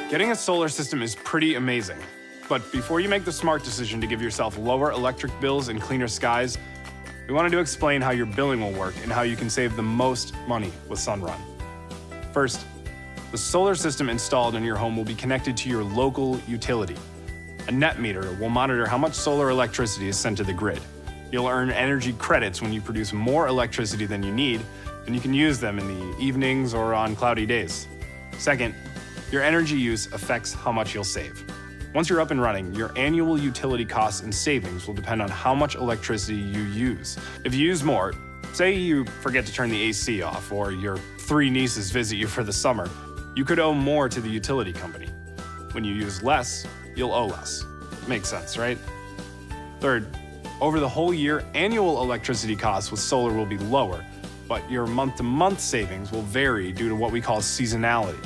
Getting a solar system is pretty amazing. But before you make the smart decision to give yourself lower electric bills and cleaner skies, we wanted to explain how your billing will work and how you can save the most money with Sunrun. First, the solar system installed in your home will be connected to your local utility. A net meter will monitor how much solar electricity is sent to the grid. You'll earn energy credits when you produce more electricity than you need, and you can use them in the evenings or on cloudy days. Second, your energy use affects how much you'll save. Once you're up and running, your annual utility costs and savings will depend on how much electricity you use. If you use more, say you forget to turn the AC off, or your 3 nieces visit you for the summer, you could owe more to the utility company. When you use less, you'll owe less. Makes sense, right? Third, over the whole year, annual electricity costs with solar will be lower, but your month-to-month savings will vary due to what we call seasonality.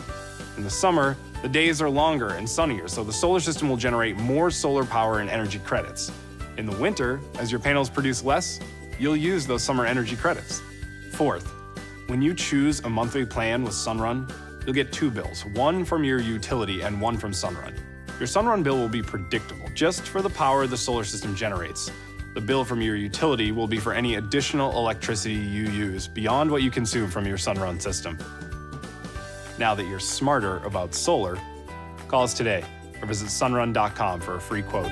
In the summer, the days are longer and sunnier, so the solar system will generate more solar power and energy credits. In the winter, as your panels produce less, you'll use those summer energy credits. Fourth, when you choose a monthly plan with Sunrun, you'll get 2 bills, one from your utility and one from Sunrun. Your Sunrun bill will be predictable, just for the power the solar system generates. The bill from your utility will be for any additional electricity you use beyond what you consume from your Sunrun system. Now that you're smarter about solar, call us today or visit sunrun.com for a free quote.